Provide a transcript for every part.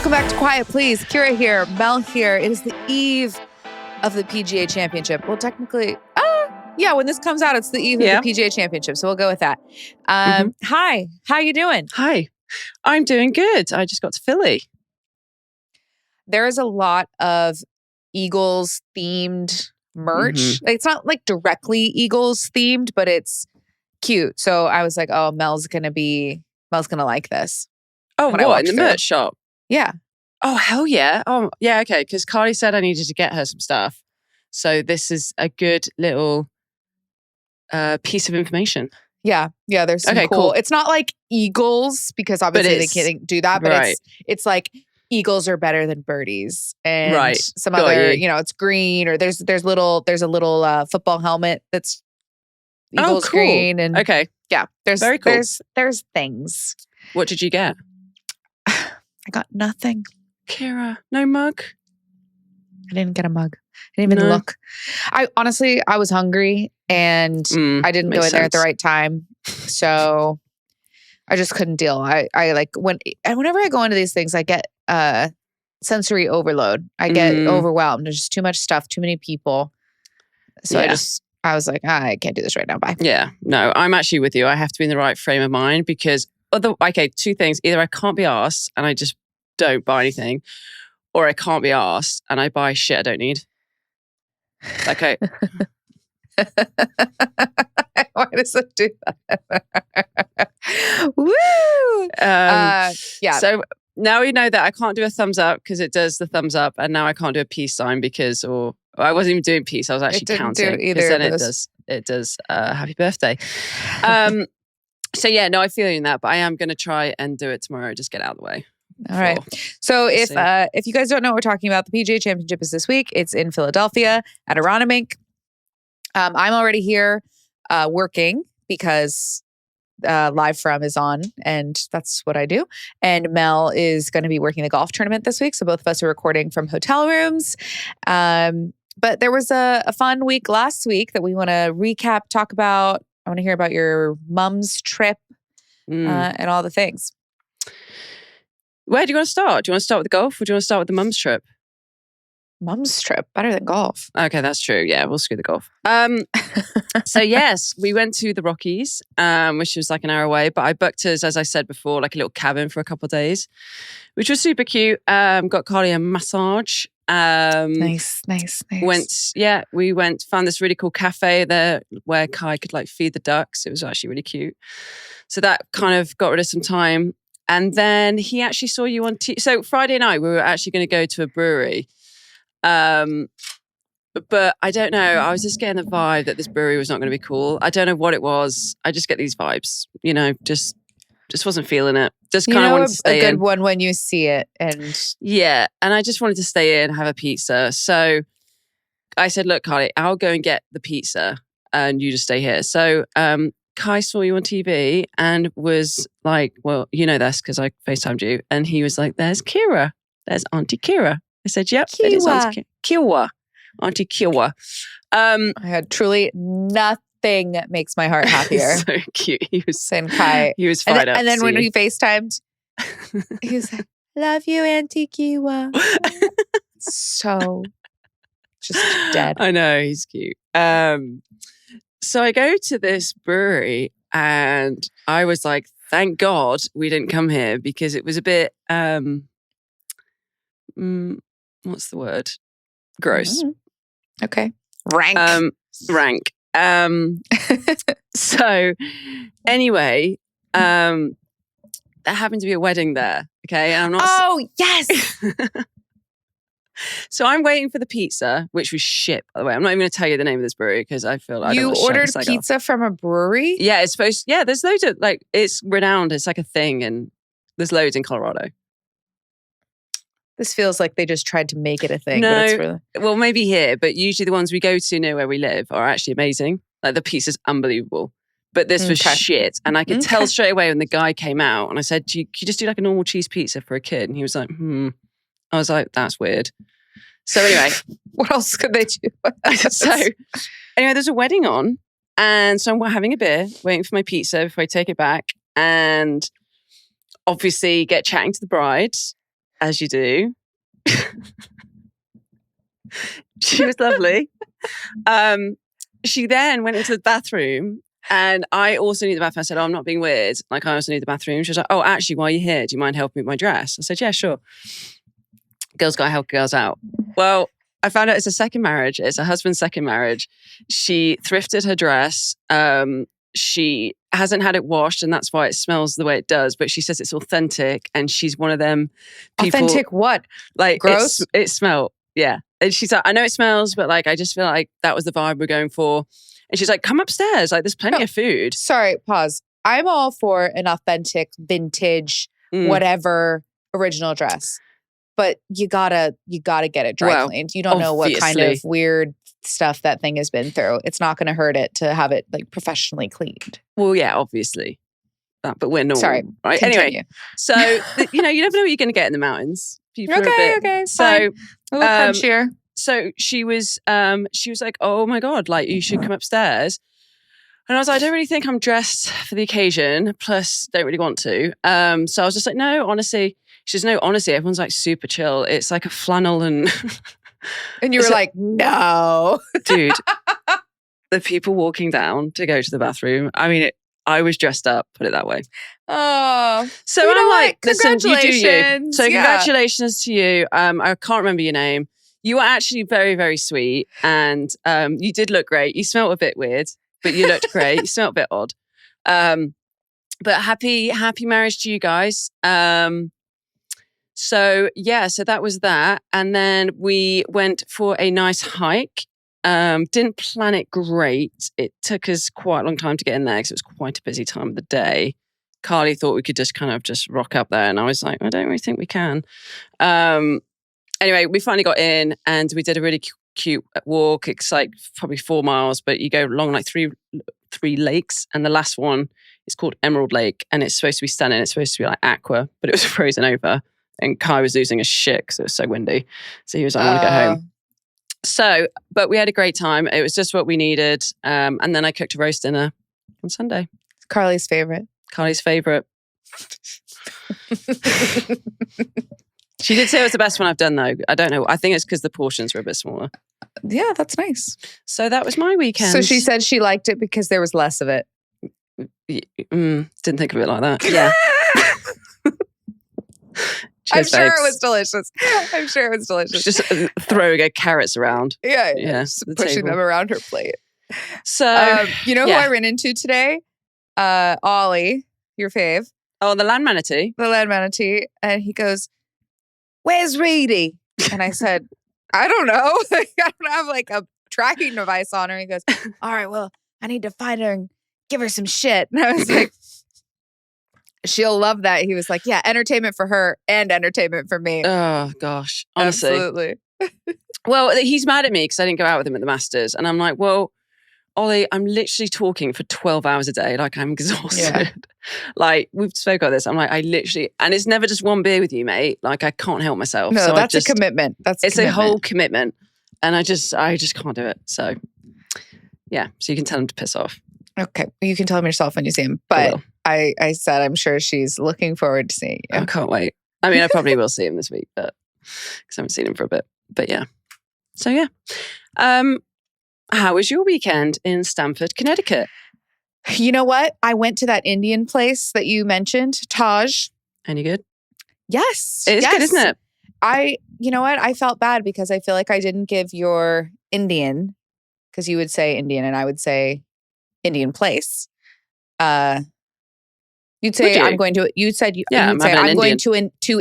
Welcome back to Quiet Please. Kira here, Mel here. It is the eve of the PGA Championship. Well, technically, when this comes out, it's the eve of the PGA Championship. So we'll go with that. Hi, how you doing? Hi, I'm doing good. I just got to Philly. There is a lot of Eagles themed merch. Like, it's not like directly Eagles themed, but it's cute. So I was like, oh, Mel's gonna like this. Oh, what, in the merch shop? Yeah. Oh, hell yeah. Oh, yeah, okay. Because Carly said I needed to get her some stuff. So this is a good little piece of information. Yeah. There's some cool. It's not like Eagles, because obviously they can't do that, but it's like Eagles are better than birdies, and some other, it's green, or there's a little football helmet that's Eagles green, and there's very cool. There's things. What did you get? I got nothing. Kira, no mug? I didn't get a mug. I didn't even look. I was hungry, and I didn't go in there at the right time. So I just couldn't deal. Whenever I go into these things, I get sensory overload. I get overwhelmed. There's just too much stuff, too many people. So I was like, I can't do this right now. Bye. Yeah, no, I'm actually with you. I have to be in the right frame of mind, because two things. Either I can't be arsed and I just don't buy anything, or I can't be arsed and I buy shit I don't need. Okay. Why does it do that? Woo! So now we know that I can't do a thumbs up because it does the thumbs up, and now I can't do a peace sign or I wasn't even doing peace. I was actually counting, because then it does happy birthday. So yeah, no, I feel you in that, but I am going to try and do it tomorrow. Just get out of the way. All right. So if you guys don't know what we're talking about, the PGA Championship is this week. It's in Philadelphia at Aronimink. I'm already here working because Live From is on, and that's what I do. And Mel is going to be working the golf tournament this week. So both of us are recording from hotel rooms. But there was a fun week last week that we want to recap, talk about. I want to hear about your mom's trip and all the things. Where do you want to start? Do you want to start with the golf, or do you want to start with the mum's trip? Mum's trip, better than golf. Okay, that's true. Yeah, we'll screw the golf. So yes, we went to the Rockies, which was like an hour away, but I booked us, as I said before, like a little cabin for a couple of days, which was super cute. Got Carly a massage. Nice. We went, found this really cool cafe there where Kai could like feed the ducks. It was actually really cute. So that kind of got rid of some time. And then he actually saw you on So Friday night, we were actually going to go to a brewery. But I don't know. I was just getting the vibe that this brewery was not going to be cool. I don't know what it was. I just get these vibes, just wasn't feeling it. Just kind of wanted to stay in. A good one when you see it. And yeah. And I just wanted to stay in, have a pizza. So I said, look, Carly, I'll go and get the pizza and you just stay here. So, Kai saw you on TV and was like, well, you know this because I FaceTimed you. And he was like, there's Kira. There's Auntie Kira. I said, yep, it is Auntie Kira. Auntie Kira. I had truly nothing makes my heart happier. So cute. He was saying Kai. He was fired up. And then when we FaceTimed, he was like, love you, Auntie Kira. So just dead. I know, he's cute. So I go to this brewery and I was like, thank God we didn't come here, because it was a bit, what's the word? Gross. Okay. Rank. Rank. So anyway, there happened to be a wedding there. Okay. And I'm not. Oh, yes. So I'm waiting for the pizza, which was shit, by the way. I'm not even going to tell you the name of this brewery because I feel like you ordered pizza from a brewery? Yeah, it's supposed. Yeah, there's loads of it's renowned. It's like a thing, and there's loads in Colorado. This feels like they just tried to make it a thing. No, but it's really... well, maybe here, but usually the ones we go to near where we live are actually amazing. Like the pizza's unbelievable. But this was shit. And I could tell straight away when the guy came out and I said, could you just do like a normal cheese pizza for a kid? And he was like, I was like, that's weird. So anyway. What else could they do? So anyway, there's a wedding on. And so I'm having a beer, waiting for my pizza before I take it back. And obviously get chatting to the bride. as you do. She was lovely. She then went into the bathroom, and I also need the bathroom. I said, I'm not being weird. Like, I also need the bathroom. She was like, oh, actually, while you're here, do you mind helping me with my dress? I said, yeah, sure. Girls gotta help girls out. Well, I found out it's a second marriage. It's her husband's second marriage. She thrifted her dress. She hasn't had it washed, and that's why it smells the way it does. But she says it's authentic, and she's one of them people. Authentic what? Like, gross? It smelled, yeah. And she's like, I know it smells, but like, I just feel like that was the vibe we're going for. And she's like, come upstairs. Like, there's plenty of food. Sorry, pause. I'm all for an authentic, vintage, whatever original dress. But you gotta get it dry cleaned. You don't know what kind of weird stuff that thing has been through. It's not going to hurt it to have it like professionally cleaned. Well, yeah, obviously. But we're normal. Sorry. Right. Continue. Anyway, so, you never know what you're going to get in the mountains. Okay. So, a little crunchier. So she was like, oh my God, like, you should come upstairs. And I was like, I don't really think I'm dressed for the occasion. Plus, don't really want to. So I was just like, no, honestly. She says, no, honestly, everyone's like super chill. It's like a flannel and... And you were like, no. Dude, the people walking down to go to the bathroom, I mean, I was dressed up, put it that way. Oh. So I'm like, listen, you do you. So congratulations to you. I can't remember your name. You were actually very, very sweet. And you did look great. You smelled a bit weird, but you looked great. You smelled a bit odd. But happy marriage to you guys. So that was that. And then we went for a nice hike. Didn't plan it great. It took us quite a long time to get in there because it was quite a busy time of the day. Carly thought we could just kind of just rock up there. And I was like, I don't really think we can. Anyway, we finally got in and we did a really cute walk. It's like probably 4 miles, but you go along like three lakes. And the last one is called Emerald Lake. And it's supposed to be stunning. It's supposed to be like aqua, but it was frozen over. And Kai was losing his shit because it was so windy. So he was like, I want to go home. So, but we had a great time. It was just what we needed. And then I cooked a roast dinner on Sunday. Carly's favorite. She did say it was the best one I've done though. I don't know. I think it's because the portions were a bit smaller. Yeah, that's nice. So that was my weekend. So she said she liked it because there was less of it. Didn't think of it like that. Yeah. Cheers, I'm sure babes. it was delicious. Just throwing her carrots around. Yeah. Just pushing them around her plate. So, who I ran into today? Ollie, your fave. Oh, the land manatee. And he goes, where's Reedy? And I said, I don't know. I don't have like a tracking device on her. He goes, all right, well, I need to find her and give her some shit. And I was like, she'll love that. He was like, yeah, entertainment for her and entertainment for me. Oh, gosh. Honestly. Absolutely. Well, he's mad at me because I didn't go out with him at the Masters. And I'm like, well, Ollie, I'm literally talking for 12 hours a day. Like, I'm exhausted. Yeah. Like, we've spoke about this. I'm like, and it's never just one beer with you, mate. Like, I can't help myself. No, so that's a commitment. It's a whole commitment. And I just can't do it. So, yeah. So you can tell him to piss off. Okay. You can tell him yourself when you see him. But I said, I'm sure she's looking forward to seeing you. I can't wait. I mean, I probably will see him this week, but because I haven't seen him for a bit. But yeah. So yeah. How was your weekend in Stamford, Connecticut? You know what? I went to that Indian place that you mentioned, Taj. Any good? Yes. It is good, isn't it? You know what? I felt bad because I feel like I didn't give your Indian, because you would say Indian and I would say Indian place. You'd say I'm going to. You said I'm going to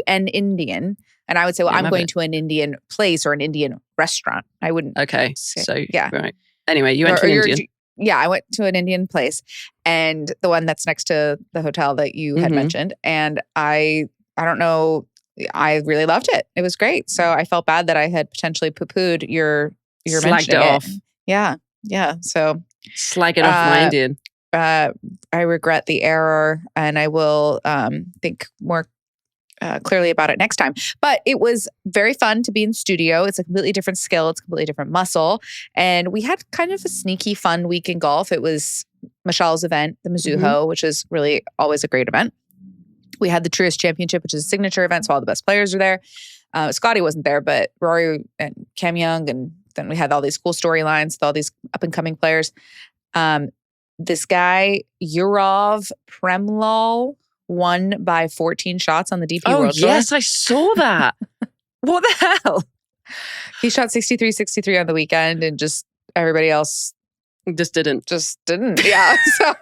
an Indian, and I would say, well, I'm going to an Indian place or an Indian restaurant. I wouldn't. Okay, so yeah, right. Anyway, you went to an Indian. Yeah, I went to an Indian place, and the one that's next to the hotel that you had mentioned, and I don't know. I really loved it. It was great. So I felt bad that I had potentially poo-pooed your mentioning it off. Yeah. So slag it off my Indian. I regret the error, and I will think more clearly about it next time. But it was very fun to be in studio. It's a completely different skill. It's a completely different muscle. And we had kind of a sneaky fun week in golf. It was Michelle's event, the Mizuho, which is really always a great event. We had the Truist Championship, which is a signature event, so all the best players are there. Scotty wasn't there, but Rory and Cam Young, and then we had all these cool storylines with all these up-and-coming players. This guy, Yurov Premlal, won by 14 shots on the DP World Tour. Oh, yes, I saw that. What the hell? He shot 63-63 on the weekend, and just everybody else just didn't. Yeah. So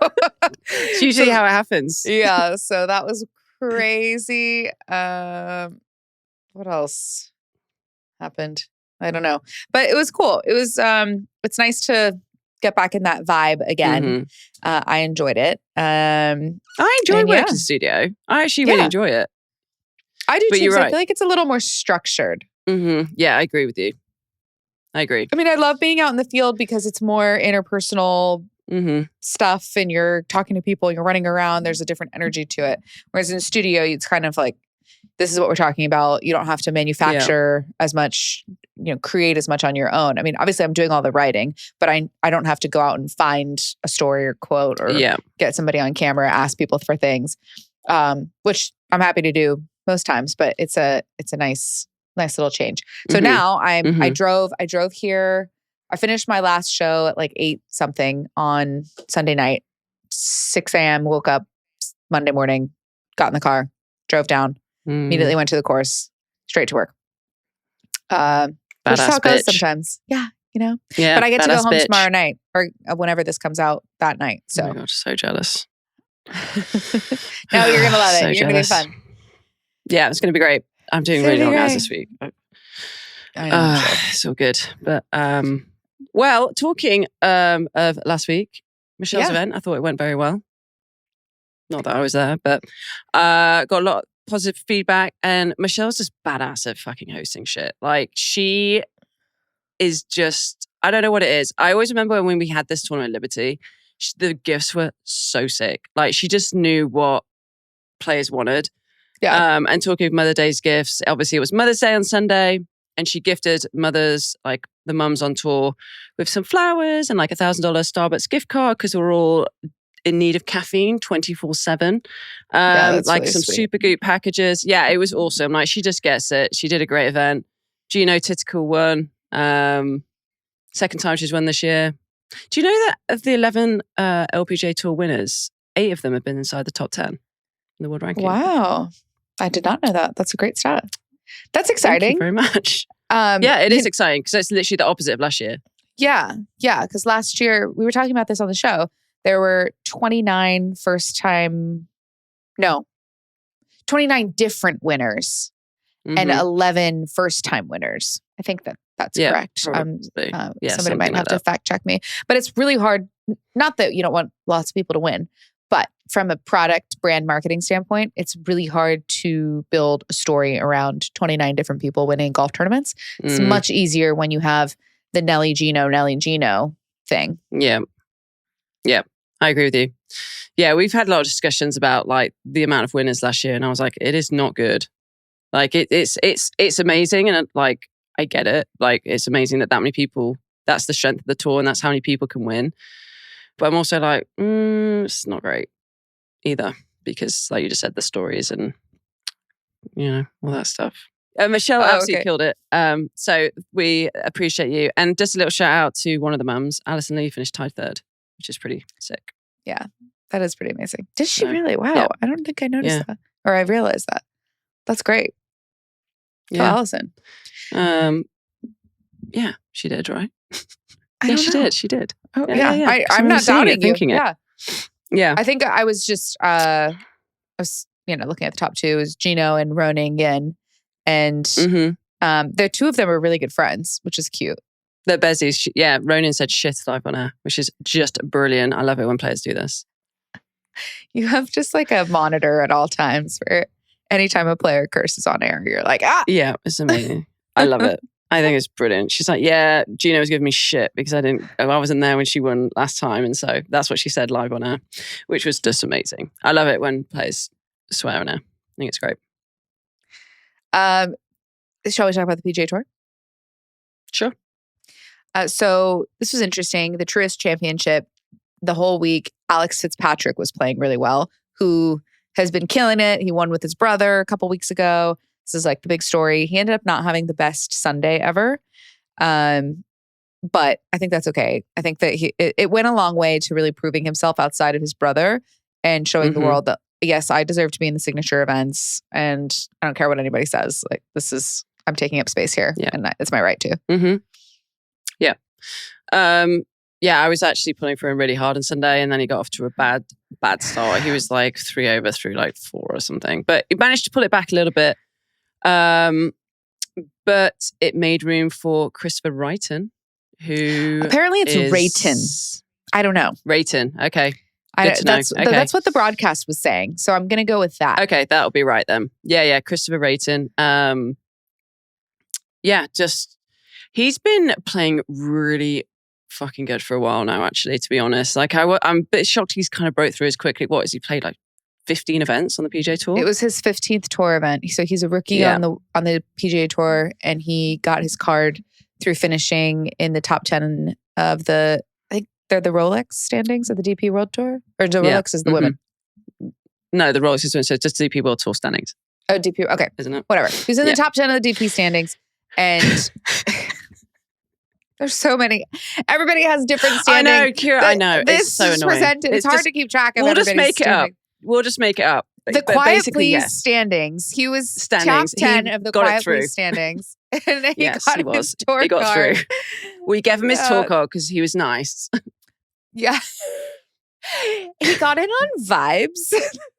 it's usually how it happens. Yeah. So that was crazy. What else happened? I don't know. But it was cool. It was it's nice to get back in that vibe again. I enjoyed it. I enjoy working in the studio. I actually really enjoy it. I do but too. You're right. I feel like it's a little more structured. Yeah, I agree with you. I agree. I mean, I love being out in the field because it's more interpersonal stuff, and you're talking to people, you're running around. There's a different energy to it. Whereas in the studio, it's kind of like, this is what we're talking about. You don't have to manufacture as much, create as much on your own. I mean, obviously I'm doing all the writing, but I don't have to go out and find a story or quote or get somebody on camera, ask people for things, which I'm happy to do most times, but it's a nice little change. So now I drove here. I finished my last show at like 8 something on Sunday night, 6 a.m. Woke up Monday morning, got in the car, drove down, immediately went to the course, straight to work. Which is how it goes sometimes. Yeah, Yeah. But I get to go home tomorrow night, or whenever this comes out that night. So. Oh my God, so jealous. No, you're gonna love it. You're gonna be fun. Yeah, it's gonna be great. I'm doing really long hours this week. I know. It's all good. But well, talking of last week, Michelle's event, I thought it went very well. Not that I was there, but got a lot of positive feedback, and Michelle's just badass at fucking hosting shit. Like, she is just, I don't know what it is. I always remember when we had this tournament at Liberty, the gifts were so sick. Like, she just knew what players wanted. Yeah. And talking of Mother's Day's gifts, obviously it was Mother's Day on Sunday, and she gifted mothers, like the mums on tour, with some flowers and like $1,000 Starbucks gift card, because we're all in need of caffeine 24/7. Like really some sweet. Super Goop packages. Yeah, it was awesome. Like, she just gets it. She did a great event. Jeeno Titical won. Second time she's won this year. Do you know that of the 11 LPGA Tour winners, 8 of them have been inside the top 10 in the world ranking? Wow. I did not know that. That's a great stat. That's exciting. Thank you very much. Yeah, it is exciting because it's literally the opposite of last year. Yeah. Yeah. Because last year, we were talking about this on the show. There were 29 different winners and 11 first-time winners. I think that's correct. Somebody might have to fact check me. But it's really hard. Not that you don't want lots of people to win, but from a product brand marketing standpoint, it's really hard to build a story around 29 different people winning golf tournaments. It's much easier when you have the Nelly Jeeno thing. Yeah. Yeah. I agree with you. Yeah, we've had a lot of discussions about like the amount of winners last year, and I was like, it is not good. Like, it's amazing, and like, I get it. Like, it's amazing that many people, that's the strength of the tour, and that's how many people can win. But I'm also like, it's not great either, because like you just said, the stories and all that stuff. Michelle absolutely killed it. So we appreciate you, and just a little shout out to one of the mums, Alison Lee, finished tied 3rd, which is pretty sick. Yeah, that is pretty amazing. Did she really? Wow, yeah. I don't think I noticed that, or I realized that. That's great. Yeah, Alison. Yeah, she did, right? Yeah, she did. She did. Oh, yeah. I'm not doubting you. Yeah. Yeah. I think I was just, I was, looking at the top 2 is Jeeno and Ronan Yin. And the 2 of them are really good friends, which is cute. They're bezies. Yeah, Ronan said shit live on air, which is just brilliant. I love it when players do this. You have just like a monitor at all times where anytime a player curses on air, you're like, ah! Yeah, it's amazing. I love it. I think it's brilliant. She's like, yeah, Jeeno was giving me shit because I wasn't there when she won last time. And so that's what she said live on air, which was just amazing. I love it when players swear on air. I think it's great. Shall we talk about the PGA Tour? Sure. So this was interesting. The Truist Championship, the whole week, Alex Fitzpatrick was playing really well, who has been killing it. He won with his brother a couple weeks ago. This is like the big story. He ended up not having the best Sunday ever. But I think that's okay. I think that it went a long way to really proving himself outside of his brother and showing the world that, yes, I deserve to be in the signature events and I don't care what anybody says. Like, I'm taking up space here and it's my right to. Mm-hmm. Yeah. I was actually pulling for him really hard on Sunday and then he got off to a bad start. He was like 3 over through like 4 or something. But he managed to pull it back a little bit. But it made room for Kristoffer Reitan, who apparently it's Reitan. I don't know. Reitan, okay. That's what the broadcast was saying. So I'm going to go with that. Okay, that'll be right then. Yeah, Kristoffer Reitan. He's been playing really fucking good for a while now, actually, to be honest. Like, I'm a bit shocked he's kind of broke through as quickly. What has he played, like 15 events on the PGA Tour? It was his 15th tour event. So he's a rookie on the PGA Tour, and he got his card through finishing in the top 10 of I think they're the Rolex standings of the DP World Tour? Or the Rolex is the women? No, the Rolex is women, so it's just DP World Tour standings. Oh, DP, okay. Isn't it? Whatever. He's in the top 10 of the DP standings, and there's so many. Everybody has different standings. I know, Kira, I know. It's so annoying. It's hard to keep track of everybody's standings. We'll just make it up. The Quiet Please standings. He was top 10 of the Quiet Please standings. And then he got his tour he got card. through. We gave him his tour card because he was nice. Yeah. He got in on vibes.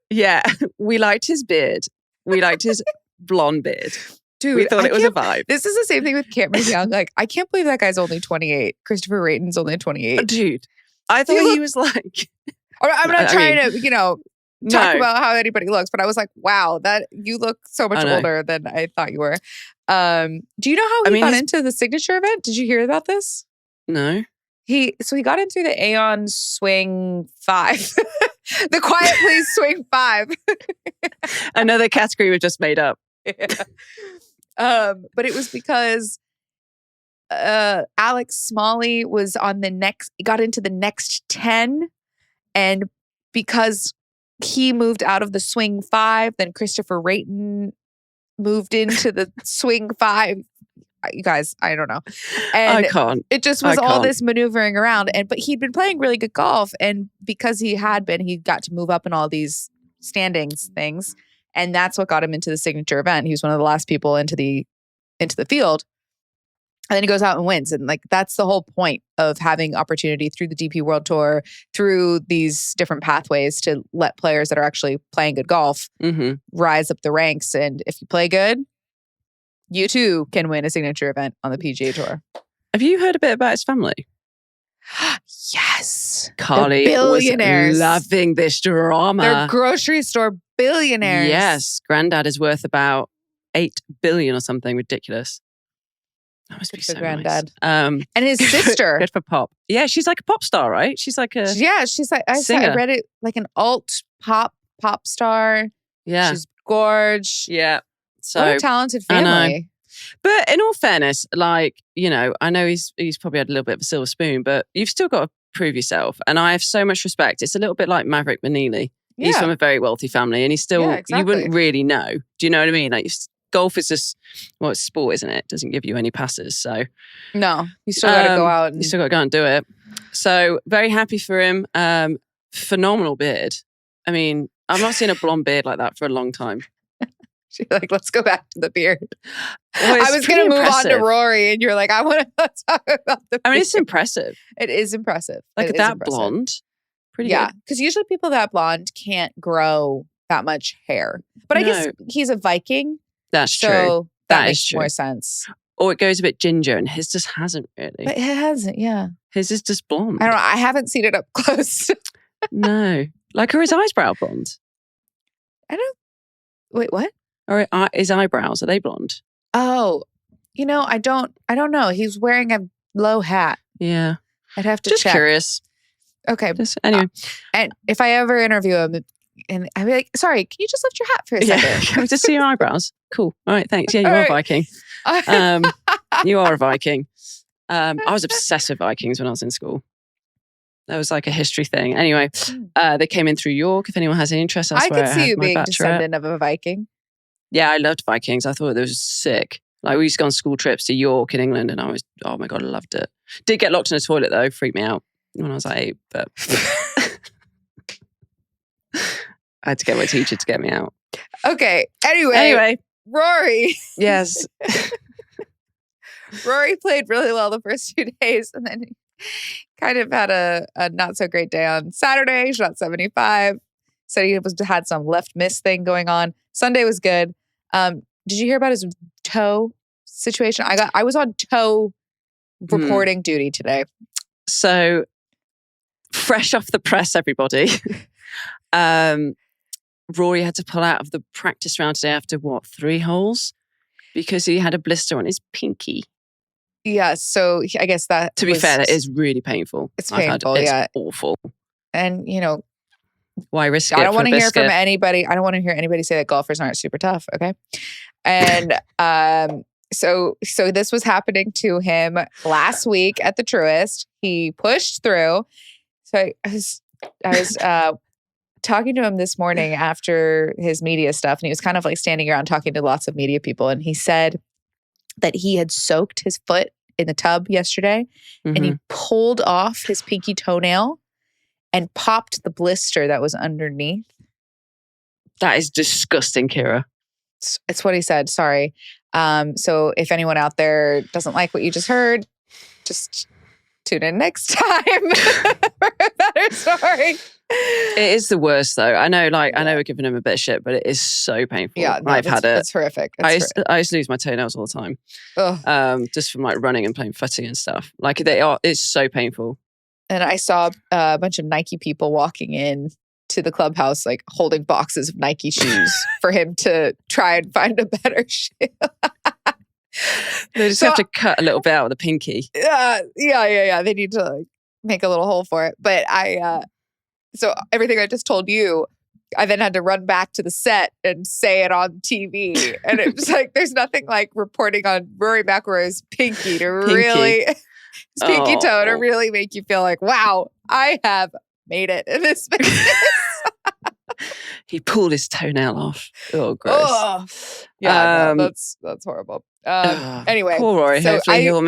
Yeah. We liked his beard. We liked his blonde beard. Dude, we thought it was a vibe. This is the same thing with Cameron Young. Like, I can't believe that guy's only 28. Kristoffer Reitan's only 28. Dude, I thought he was like... I'm not trying to, talk about how anybody looks, but I was like, wow, that you look so much older than I thought you were. Do you know how he got into the signature event? Did you hear about this? No. He got in through the Aeon Swing 5. The Quiet Please Swing 5. Another category we just made up. Yeah. But it was because Alex Smalley was got into the next 10, and because he moved out of the Swing 5, then Kristoffer Reitan moved into the Swing 5. You guys, I don't know. And I can't. It just was all this maneuvering around. But he'd been playing really good golf. And because he got to move up in all these standings things. And that's what got him into the signature event. He was one of the last people into the field. And then he goes out and wins. And like, that's the whole point of having opportunity through the DP World Tour, through these different pathways to let players that are actually playing good golf rise up the ranks. And if you play good, you too can win a signature event on the PGA Tour. Have you heard a bit about his family? Yes. Carly was loving this drama. They're grocery store billionaires. Yes. Granddad is worth about $8 billion or something ridiculous. That must be so granddad. Nice. And his sister. Good for pop. Yeah, she's like a pop star, right? She's like a she's like I read it like an alt pop star. Yeah. She's gorge. Yeah. So what a talented family. But in all fairness, like, I know he's probably had a little bit of a silver spoon, but you've still got to prove yourself. And I have so much respect. It's a little bit like Maverick McNeely. Yeah. He's from a very wealthy family and he's still, you wouldn't really know. Do you know what I mean? Like, golf is just, it's sport, isn't it? It doesn't give you any passes. So no, you still got to go out. You still got to go and do it. So very happy for him. Phenomenal beard. I mean, I've not seen a blonde beard like that for a long time. She's like, let's go back to the beard. Well, I was going to move on to Rory, and you're like, I want to talk about the beard. I mean, it's impressive. It is impressive. Like that blonde. Pretty good. Because usually people that blonde can't grow that much hair. But I guess he's a Viking. That's true. So that makes more sense. Or it goes a bit ginger, and his just hasn't really. But it hasn't, yeah. His is just blonde. I don't know. I haven't seen it up close. No. Like, are his eyebrow blonde? I don't. Wait, what? Or his eyebrows, are they blonde? Oh, I don't know. He's wearing a low hat. Yeah. I'd have to check. Just curious. Okay. Anyway. And if I ever interview him, and I'd be like, sorry, can you just lift your hat for a second? Can we just see your eyebrows? Cool. All right, thanks. Yeah, you are a Viking. You are a Viking. I was obsessed with Vikings when I was in school. That was like a history thing. Anyway, they came in through York. If anyone has any interest, that's I where could see you being bachelorette. descendant of a Viking. Yeah, I loved Vikings. I thought it was sick. Like, we used to go on school trips to York in England, and oh my God, I loved it. Did get locked in a toilet though, freaked me out when I was like 8, but I had to get my teacher to get me out. Okay. Anyway, Rory. Yes. Rory played really well the first 2 days, and then he kind of had a not so great day on Saturday. Shot 75. Said he had some left miss thing going on. Sunday was good. Did you hear about his toe situation? I was on toe reporting duty today. So fresh off the press, everybody. Rory had to pull out of the practice round today after 3 holes because he had a blister on his pinky. Yeah, so I guess that to be fair, that is really painful. It's painful, it's awful. And why risk it? I don't want to hear from anybody. I don't want to hear anybody say that golfers aren't super tough. Okay, and so this was happening to him last week at the Truist. He pushed through. So I was talking to him this morning after his media stuff, and he was kind of like standing around talking to lots of media people, and he said that he had soaked his foot in the tub yesterday, and he pulled off his pinky toenail and popped the blister that was underneath. That is disgusting, Kira. It's what he said. Sorry. So if anyone out there doesn't like what you just heard, just tune in next time for a better story. It is the worst, though. I know we're giving him a bit of shit, but it is so painful. Yeah, no, I've had it. It's horrific. I used to lose my toenails all the time, just from like running and playing footy and stuff. Like it's so painful. And I saw a bunch of Nike people walking in to the clubhouse, like holding boxes of Nike shoes for him to try and find a better shoe. They just have to cut a little bit out of the pinky. Yeah. They need to like make a little hole for it. But so everything I just told you, I then had to run back to the set and say it on TV. And it was like, there's nothing like reporting on Rory McIlroy's pinky to really, his pinky toe to really make you feel like, wow, I have made it in this business. He pulled his toenail off. Oh, gross. Oh. Yeah, no, that's horrible. Anyway, poor Rory. So hopefully he'll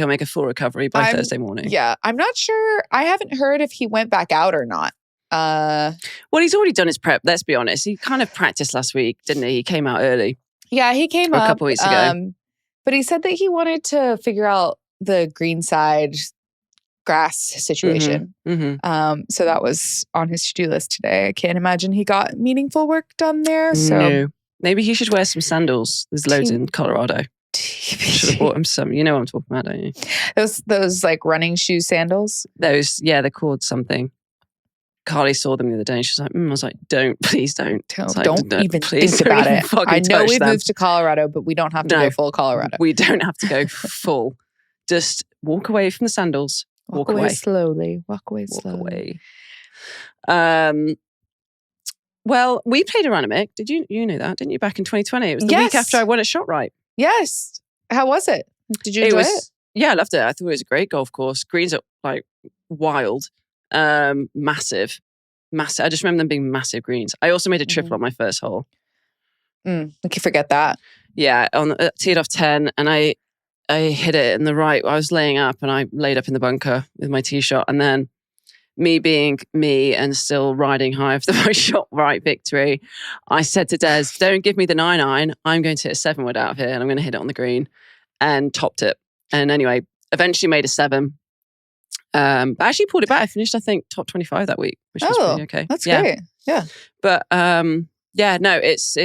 make a full recovery by Thursday morning. Yeah, I'm not sure. I haven't heard if he went back out or not. Well, he's already done his prep. Let's be honest. He kind of practiced last week, didn't he? He came out early. Yeah, he came up a couple weeks ago. But he said that he wanted to figure out the greenside grass situation. So that was on his to-do list today. I can't imagine he got meaningful work done there. So no. Maybe he should wear some sandals. There's loads in Colorado. Should have bought him some. You know what I'm talking about, don't you? Those like running shoe sandals. Those, yeah, they're called something. Carly saw them the other day and she's like, I was like, please don't. Don't even think about it. I know we've moved to Colorado, but we don't have to go full Colorado. We don't have to go full. Just walk away from the sandals. Walk away slowly. Walk away slowly. Well, we played Aranamic. Did you know that, didn't you? Back in 2020. It was the week after I won at ShotRite. Yes. How was it? Did you enjoy it? Yeah, I loved it. I thought it was a great golf course. Greens are like wild, massive. I just remember them being massive greens. I also made a triple on my first hole. I can forget that. Yeah, teed off 10, and I hit it in the right. I was laying up, and I laid up in the bunker with my tee shot, and then me being me and still riding high after my ShotRite victory, I said to Des, don't give me the 9-iron. I'm going to hit a 7-wood out of here and I'm going to hit it on the green, and topped it. And anyway, eventually made a 7. But I actually pulled it back. I finished, I think, top 25 that week, which was pretty okay. That's great. Yeah. But no, it's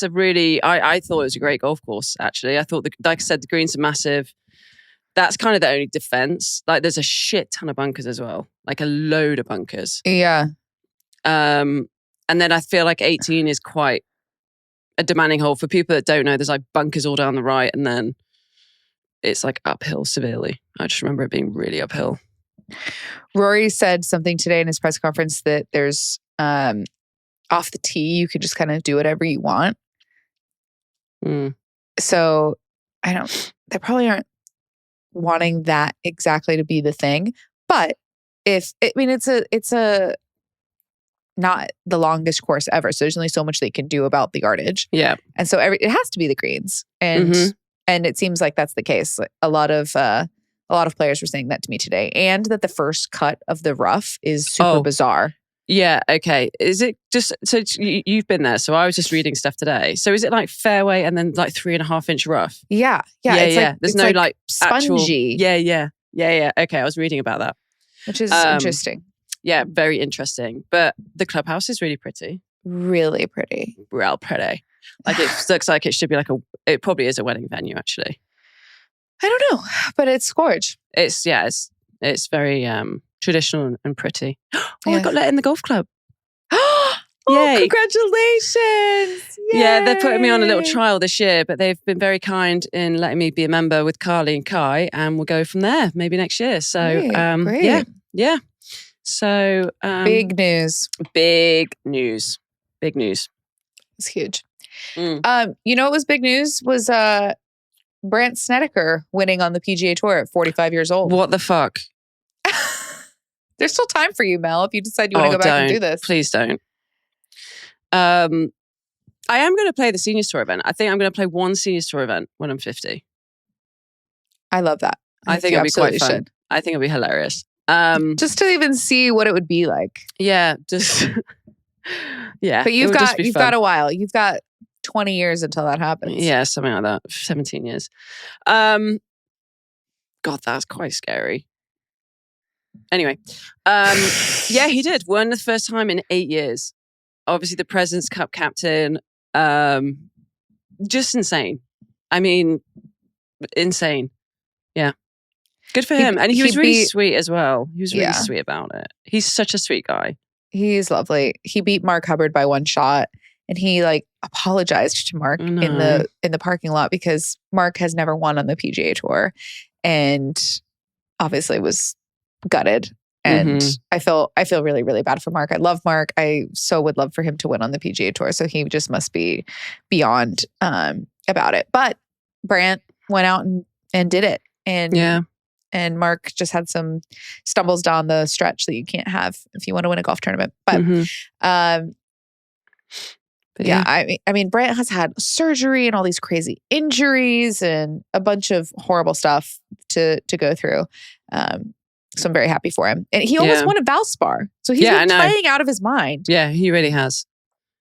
a really, I thought it was a great golf course, actually. I thought, like I said, the greens are massive. That's kind of the only defense. Like, there's a shit ton of bunkers as well, like a load of bunkers. Yeah. And then I feel like 18 is quite a demanding hole. For people that don't know, there's like bunkers all down the right, and then it's like uphill severely. I just remember it being really uphill. Rory said something today in his press conference that there's off the tee, you could just kind of do whatever you want. So there probably aren't wanting that exactly to be the thing. But it's a not the longest course ever. So there's only so much they can do about the yardage. Yeah. And so it has to be the greens. And it seems like that's the case. Like a lot of players were saying that to me today. And that the first cut of the rough is super bizarre. Yeah, okay. Is it just, so you've been there, so I was just reading stuff today. So is it like fairway and then like 3.5 inch rough? Yeah. It's yeah. Like, there's no like spongy. Actual, yeah. Okay, I was reading about that. Which is interesting. Yeah, very interesting. But the clubhouse is really pretty. Really pretty. Real pretty. Like it looks like it should be it probably is a wedding venue actually. I don't know, but it's gorge. It's very traditional and pretty. I got let in the golf club. Yay. Congratulations. Yay. Yeah, they're putting me on a little trial this year, but they've been very kind in letting me be a member with Carly and Kai, and we'll go from there maybe next year. So great. Yeah. So big news. It's huge. You know what was big news was Brandt Snedeker winning on the PGA Tour at 45 years old. What the fuck? There's still time for you, Mel, if you decide you want to go back and do this. Please don't. I am going to play the Seniors Tour event. I think I'm going to play one Seniors Tour event when I'm 50. I love that. I think it'll be quite fun. I think it'll be hilarious. Just to even see what it would be like. Yeah, just yeah. But you've got a while. You've got 20 years until that happens. Yeah, something like that. 17 years. God, that's quite scary. Anyway, yeah, he did. Won the first time in 8 years. Obviously, the President's Cup captain. Just insane. I mean, insane. Yeah. Good for him. And he was really sweet as well. He was really sweet about it. He's such a sweet guy. He's lovely. He beat Mark Hubbard by one shot, and he apologized to Mark in the parking lot because Mark has never won on the PGA Tour, and obviously was gutted. And I feel really, really bad for Mark. I love Mark. I so would love for him to win on the PGA Tour. So he just must be beyond about it. But Brandt went out and did it. And Mark just had some stumbles down the stretch that you can't have if you want to win a golf tournament. But I mean, Brandt has had surgery and all these crazy injuries and a bunch of horrible stuff to go through. So I'm very happy for him. And he almost won a Valspar. So he's been playing out of his mind. Yeah, he really has.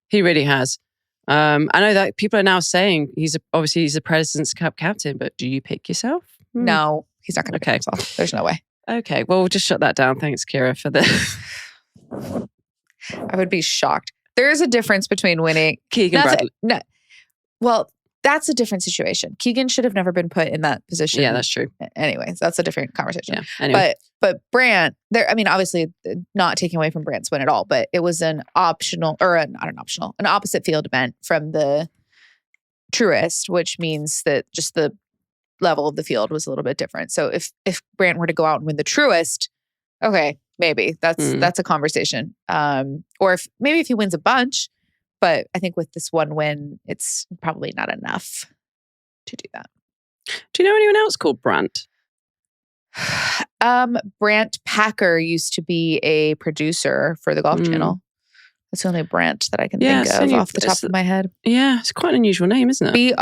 He really has. I know that people are now saying he's a President's Cup captain, but do you pick yourself? No, he's not going to pick himself. There's no way. Okay, well, we'll just shut that down. Thanks, Kira, for this. I would be shocked. There is a difference between winning. Keegan Bradley. Well, that's a different situation. Keegan should have never been put in that position. Yeah, that's true. Anyways, that's a different conversation. Yeah, anyway. But Brandt, obviously not taking away from Brandt's win at all, but it was an optional, or an opposite field event from the Truist, which means that just the level of the field was a little bit different. So if Brandt were to go out and win the Truist, okay, maybe that's a conversation. Or if he wins a bunch. But I think with this one win, it's probably not enough to do that. Do you know anyone else called Brandt? Brandt Packer used to be a producer for the Golf Channel. That's the only Brandt that I can think of off the top of my head. Yeah, it's quite an unusual name, isn't it?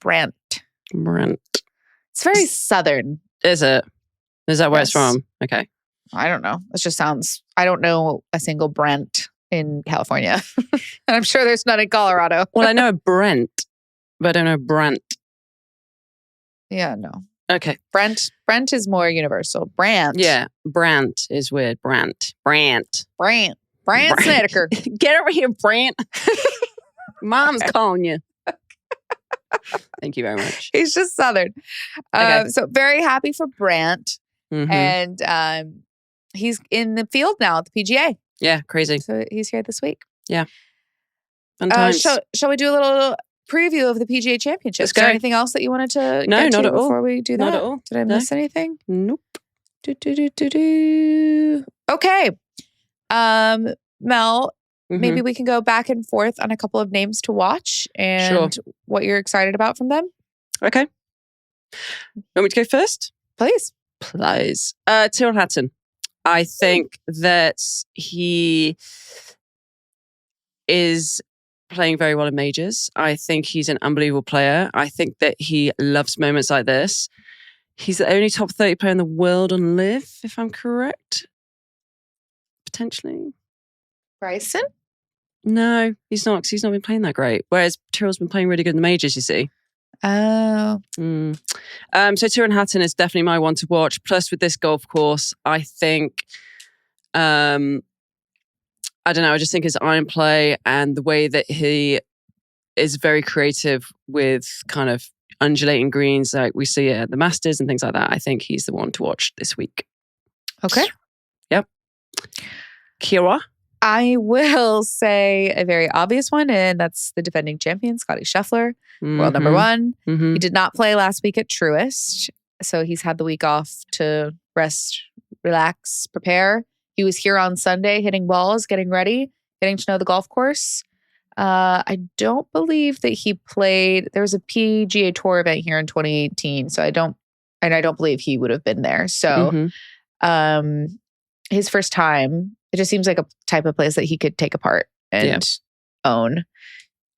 Brandt. Brandt. It's very Southern. Is it? Is that where it's from? Okay. I don't know. It just sounds, I don't know a single Brandt in California. And I'm sure there's none in Colorado. Well, I know a Brent, but I don't know Brandt. Yeah, no. Okay. Brent is more universal. Brandt. Yeah. Brandt is weird. Brandt Snedeker. Get over here, Brandt. Mom's calling you. Thank you very much. He's just Southern. Okay. So very happy for Brandt. And he's in the field now at the PGA. Yeah, crazy. So he's here this week. Yeah. Fun times. Shall we do a little preview of the PGA Championship? Is there anything else that you wanted to get to before we do that? Not at all. Did I miss anything? Nope. Okay. Mel, maybe we can go back and forth on a couple of names to watch and what you're excited about from them. Okay. Want me to go first? Please. Tyrrell Hatton. I think that he is playing very well in majors. I think he's an unbelievable player. I think that he loves moments like this. He's the only top 30 player in the world on LIV, if I'm correct. Potentially. Bryson? No, he's not, because he's not been playing that great. Whereas Tyrrell's been playing really good in the majors, you see. Oh. So Tyrrell Hatton is definitely my one to watch. Plus with this golf course, I think, I don't know, I just think his iron play and the way that he is very creative with kind of undulating greens like we see at the Masters and things like that. I think he's the one to watch this week. Okay. Yep. Kira? I will say a very obvious one, and that's the defending champion, Scotty Scheffler, world number one. Mm-hmm. He did not play last week at Truist, so he's had the week off to rest, relax, prepare. He was here on Sunday hitting balls, getting ready, getting to know the golf course. I don't believe that he played. There was a PGA Tour event here in 2018, so I don't believe he would have been there. So, his first time, it just seems like a type of place that he could take apart and own.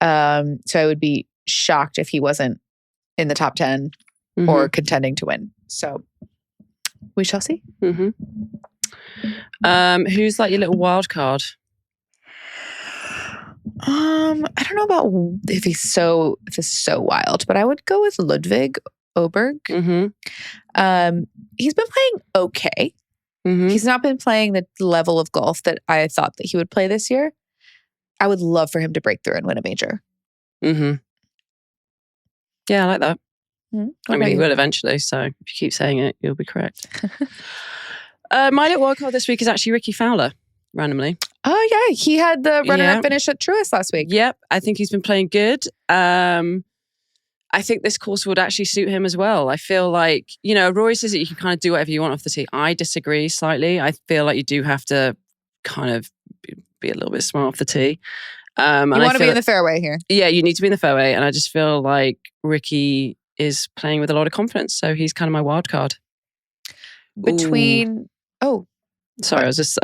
So I would be shocked if he wasn't in the top 10 or contending to win. So we shall see. Who's like your little wild card? I don't know about if he's so wild, but I would go with Ludwig Åberg. He's been playing okay. He's not been playing the level of golf that I thought that he would play this year. I would love for him to break through and win a major. Yeah, I like that. I mean, he will eventually, so if you keep saying it, you'll be correct. My little wild card this week is actually Ricky Fowler, randomly. Oh, yeah. He had the runner-up finish at Truist last week. Yep. I think he's been playing good. I think this course would actually suit him as well. I feel like, Rory says that you can kind of do whatever you want off the tee. I disagree slightly. I feel like you do have to kind of be a little bit smart off the tee. You want to be in the fairway here. Yeah, you need to be in the fairway. And I just feel like Ricky is playing with a lot of confidence. So he's kind of my wild card. Sorry, I just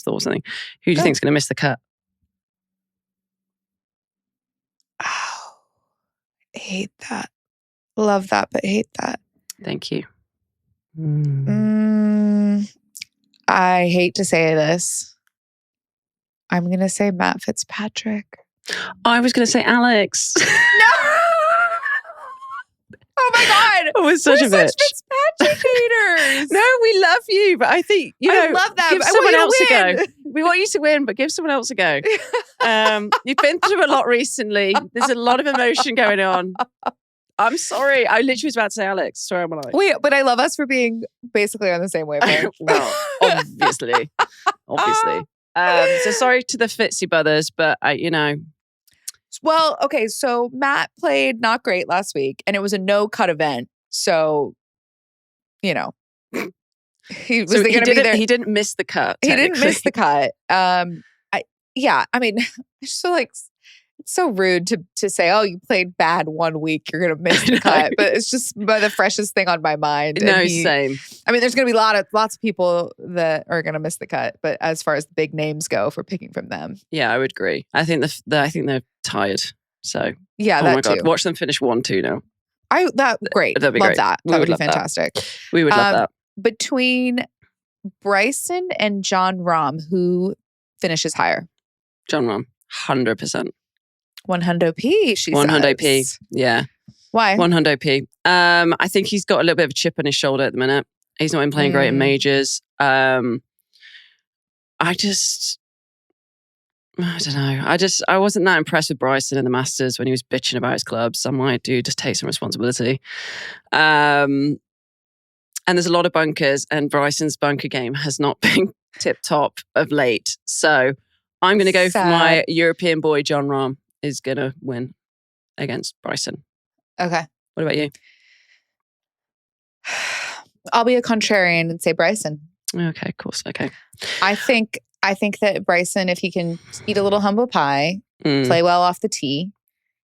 thought of something. Who do you think's going to miss the cut? Oh, I hate that. Love that, but hate that. Thank you. I hate to say this. I'm going to say Matt Fitzpatrick. I was going to say Alex. No! Oh my God. We're such Fitzpatrick haters. No, we love you, but I think, I love that. Give someone else a go. We want you to win, but give someone else a go. You've been through a lot recently. There's a lot of emotion going on. I'm sorry. I literally was about to say Alex. Sorry, I'm alive. Wait, but I love us for being basically on the same wavelength. Well, obviously. So sorry to the Fitzy brothers, but Well, okay, so Matt played not great last week, and it was a no-cut event. So, he was going to be there. He didn't miss the cut. He didn't miss the cut. I mean, it's so it's so rude to say, oh, you played bad one week, you're going to miss the cut. But it's just the freshest thing on my mind. No, same. I mean, there's going to be lots of people that are going to miss the cut. But as far as the big names go, for picking from them. Yeah, I would agree. I think they're tired. So yeah, my God, watch them finish 1-2 now. Great. That'd be love great. That. That would be fantastic. We would love that. Between Bryson and Jon Rahm, who finishes higher? Jon Rahm, 100%. 100p, she says. 100p, yeah. Why? 100p. I think he's got a little bit of a chip on his shoulder at the minute. He's not been playing great in majors. I don't know. I wasn't that impressed with Bryson in the Masters when he was bitching about his clubs. I'm like, dude, just take some responsibility. And there's a lot of bunkers, and Bryson's bunker game has not been tip top of late. So I'm going to go for my European boy, Jon Rahm, is going to win against Bryson. Okay. What about you? I'll be a contrarian and say Bryson. Okay, of course. Okay. I think that Bryson, if he can eat a little humble pie, play well off the tee,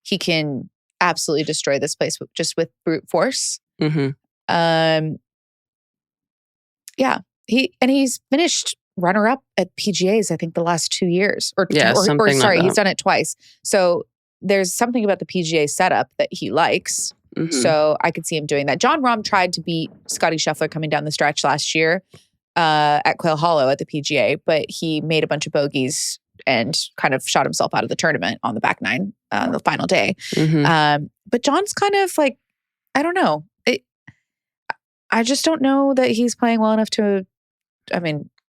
he can absolutely destroy this place just with brute force. Mm-hmm. Yeah, he's finished runner-up at PGAs, I think, the last 2 years, or something sorry, like that. He's done it twice. So there's something about the PGA setup that he likes. Mm-hmm. So I could see him doing that. John Rahm tried to beat Scottie Scheffler coming down the stretch last year at Quail Hollow at the PGA, but he made a bunch of bogeys and kind of shot himself out of the tournament on the back nine the final day. Mm-hmm. But John's kind of like, I don't know. I just don't know that he's playing well enough to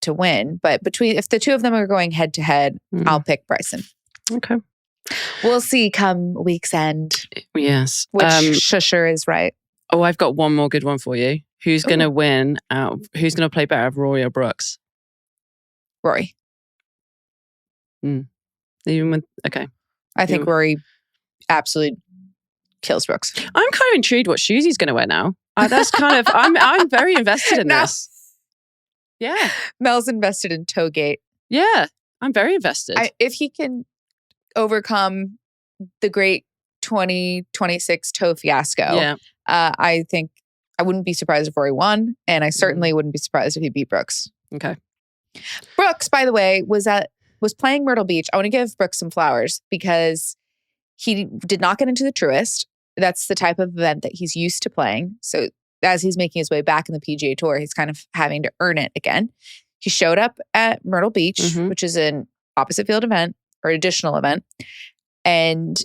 win. But if the two of them are going head to head, I'll pick Bryson. Okay. We'll see come week's end. Yes. Which Shusher is right. Oh, I've got one more good one for you. Who's going to win out? Who's going to play better, Rory or Brooks? Rory. Even with, okay. I think Rory absolutely kills Brooks. I'm kind of intrigued what shoes he's going to wear now. That's kind of, I'm very invested in this. Yeah. Mel's invested in Toegate. Yeah. I'm very invested. If he can overcome the great 2026 toe fiasco, I think I wouldn't be surprised if Rory won, and I certainly wouldn't be surprised if he beat Brooks. Okay. Brooks, by the way, was playing Myrtle Beach. I want to give Brooks some flowers because he did not get into the Truist. That's the type of event that he's used to playing. So as he's making his way back in the PGA Tour, he's kind of having to earn it again. He showed up at Myrtle Beach, which is an opposite field event or additional event, and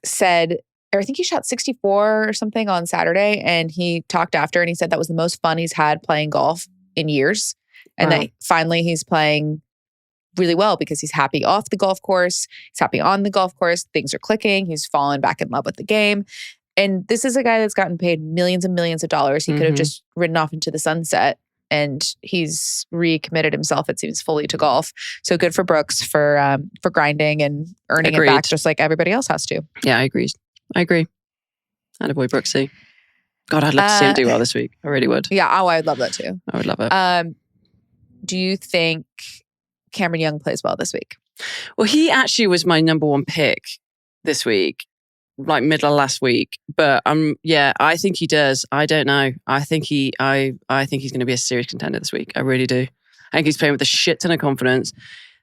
said, or I think he shot 64 or something on Saturday, and he talked after and he said that was the most fun he's had playing golf in years. And that finally he's playing really well because he's happy off the golf course. He's happy on the golf course. Things are clicking. He's fallen back in love with the game. And this is a guy that's gotten paid millions and millions of dollars. He could have just ridden off into the sunset, and he's recommitted himself, it seems, fully to golf. So good for Brooks for grinding and earning it back just like everybody else has to. Yeah, I agree. Attaboy Brooksy. God, I'd love to see him do well this week. I really would. Yeah, I would love that too. I would love it. Do you think Cameron Young plays well this week? Well, he actually was my number one pick this week, like middle of last week. But I think he does. I don't know. I think he's going to be a serious contender this week. I really do. I think he's playing with a shit ton of confidence.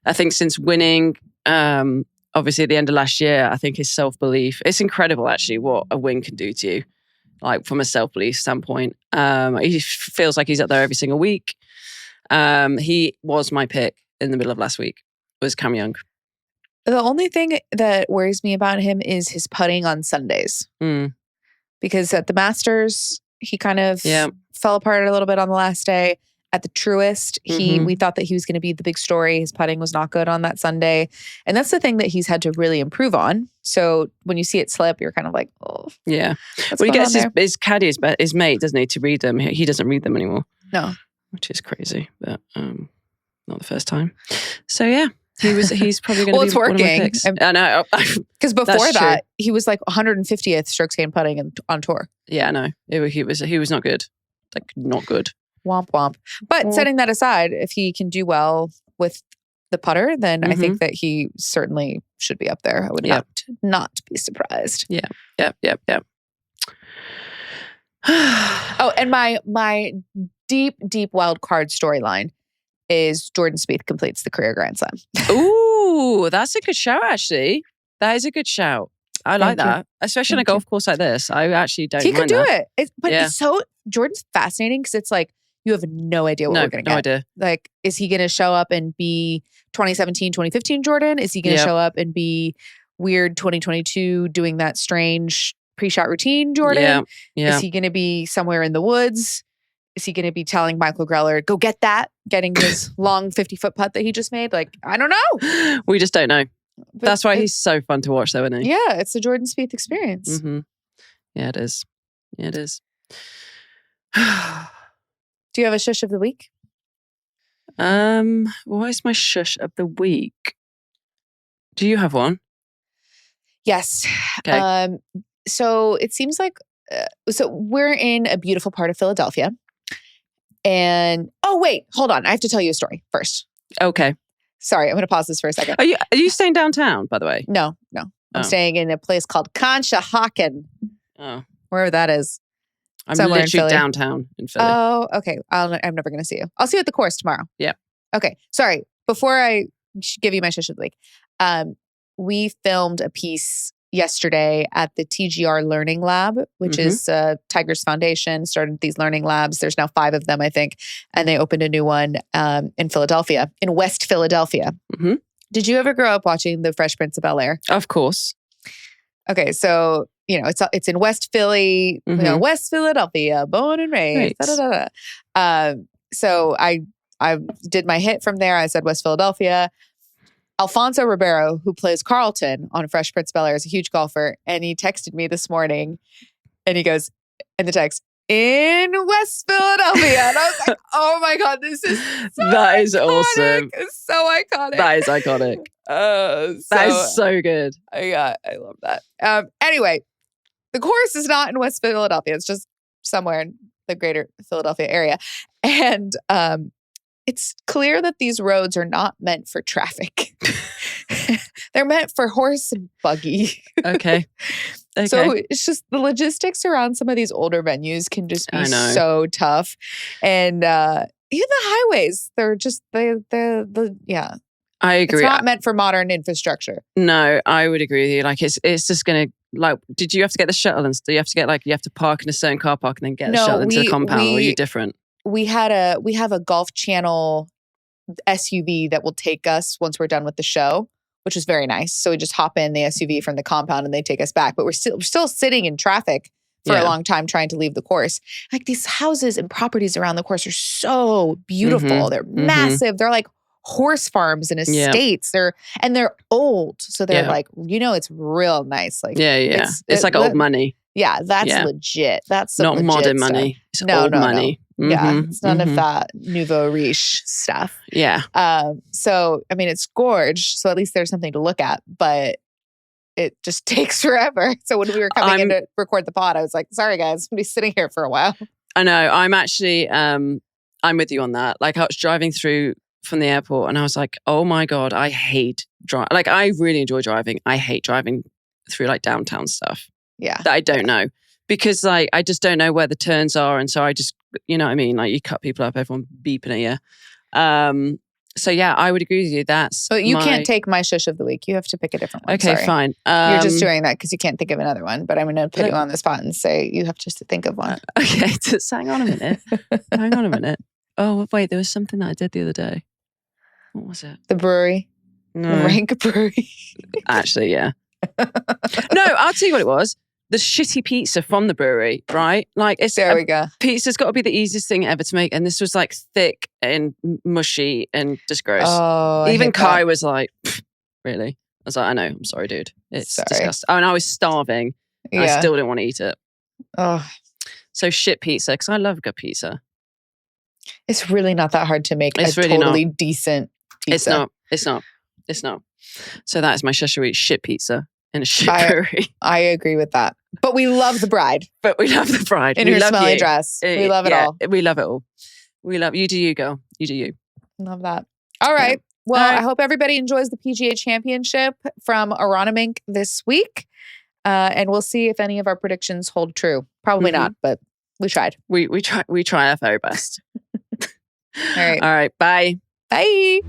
I think since winning, obviously at the end of last year, I think his self-belief, it's incredible actually what a win can do to you, like from a self-belief standpoint. He feels like he's up there every single week. He was my pick in the middle of last week, was Cam Young. The only thing that worries me about him is his putting on Sundays. Because at the Masters, he kind of fell apart a little bit on the last day. At the Truist, we thought that he was going to be the big story. His putting was not good on that Sunday. And that's the thing that he's had to really improve on. So when you see it slip, you're kind of like, oh. Yeah. Well, he gets his caddy, his mate, doesn't he, to read them. He doesn't read them anymore. No. Which is crazy, but not the first time. So yeah, he's probably going to be it's working. One of my picks. I know. Because before that, he was like 150th strokes gained putting on tour. Yeah, I know. He was not good. Like, not good. Womp womp. But setting that aside, if he can do well with the putter, then I think that he certainly should be up there. I would not be surprised. Yeah. Oh, and my deep wild card storyline is Jordan Spieth completes the career Grand Slam. Ooh, that's a good shout, actually. That is a good shout. I like that. Especially on a golf course like this. I actually don't mind that. He could do it. It's so, Jordan's fascinating because it's like, you have no idea what we're going to get. No idea. Like, is he going to show up and be 2017, 2015 Jordan? Is he going to show up and be weird 2022 doing that strange pre-shot routine Jordan? Yeah. Is he going to be somewhere in the woods? Is he going to be telling Michael Greller, go get that, getting his long 50-foot putt that he just made? Like, I don't know. We just don't know. But that's why he's so fun to watch though, isn't he? Yeah, it's the Jordan Spieth experience. Yeah, it is. Yeah, it is. Do you have a shush of the week? What is my shush of the week? Do you have one? Yes. Okay. So it seems like, so we're in a beautiful part of Philadelphia. And, oh wait, hold on. I have to tell you a story first. Okay. Sorry, I'm going to pause this for a second. Are you staying downtown, by the way? No. I'm staying in a place called Conshohocken. Oh. Wherever that is. I'm somewhere literally downtown in Philly. Oh, okay. I'm never going to see you. I'll see you at the course tomorrow. Yeah. Okay. Sorry. Before I give you my shush of the week, we filmed a piece yesterday at the TGR Learning Lab, which is Tigers Foundation started these learning labs. There's now 5 of them, I think. And they opened a new one in Philadelphia, in West Philadelphia. Mm-hmm. Did you ever grow up watching The Fresh Prince of Bel-Air? Of course. Okay, so it's in West Philly, West Philadelphia, born and raised. Right. So I did my hit from there. I said West Philadelphia. Alfonso Ribeiro, who plays Carlton on Fresh Prince of Bel-Air, is a huge golfer, and he texted me this morning, and he goes in the text, in West Philadelphia. And I was like, oh my God, this is so that is iconic. awesome. It's so iconic. That is iconic. That is so good. I love that. Anyway, the course is not in West Philadelphia. It's just somewhere in the greater Philadelphia area. And it's clear that these roads are not meant for traffic. They're meant for horse and buggy. Okay. So it's just the logistics around some of these older venues can just be so tough. And even the highways, they're just, yeah. I agree. It's not meant for modern infrastructure. No, I would agree with you. Like it's just going to, like, did you have to get the shuttle and stuff? You have to get you have to park in a certain car park and then get a shuttle into the compound, or are you different? We have a Golf Channel SUV that will take us once we're done with the show, which is very nice. So we just hop in the SUV from the compound and they take us back. But we're still sitting in traffic for a long time trying to leave the course. Like these houses and properties around the course are so beautiful. Mm-hmm. They're massive. They're like horse farms and estates. They're old. So they're like, it's real nice. Like it's like old money. Yeah, that's legit. That's some not modern stuff. Money. It's old money. No. Yeah, it's none of that nouveau riche stuff. Yeah. So I mean, it's gorge. So at least there's something to look at, but it just takes forever. So when we were coming in to record the pod, I was like, "Sorry, guys, I'm gonna be sitting here for a while." I know. I'm actually, I'm with you on that. Like, I was driving through from the airport, and I was like, "Oh my God, I hate driving. Like, I really enjoy driving. I hate driving through like downtown stuff. Yeah, that I don't know." Because like I just don't know where the turns are, and so I just, you know what I mean, like you cut people up, everyone beeping at you. So yeah, I would agree with you. But you can't take my shush of the week. You have to pick a different one. Okay, Sorry. Fine. You're just doing that because you can't think of another one. But I'm going to put you on the spot and say you have to think of one. Okay, just hang on a minute. Hang on a minute. Oh wait, there was something that I did the other day. What was it? The brewery. No. The Rank Brewery. Actually, yeah. No, I'll tell you what it was. The shitty pizza from the brewery, right? Like there we go. Pizza's got to be the easiest thing ever to make, and this was like thick and mushy and just gross. Oh, even Kai was like, "Really?" I was like, "I know. I'm sorry, dude. It's disgusting." Oh, and I was starving. And I still didn't want to eat it. Oh, so shit pizza because I love good pizza. It's really not that hard to make. It's really totally decent pizza. It's not. So that is my shushery shit pizza. In a shit brewery. I agree with that. But we love the bride. In her smelly dress. We love it all. We love it all. We love you. Do you, girl? You do you. Love that. All right. Yeah. Well, I hope everybody enjoys the PGA Championship from Aronimink this week. And we'll see if any of our predictions hold true. Probably not, but we tried. We try our very best. All right. All right. Bye. Bye.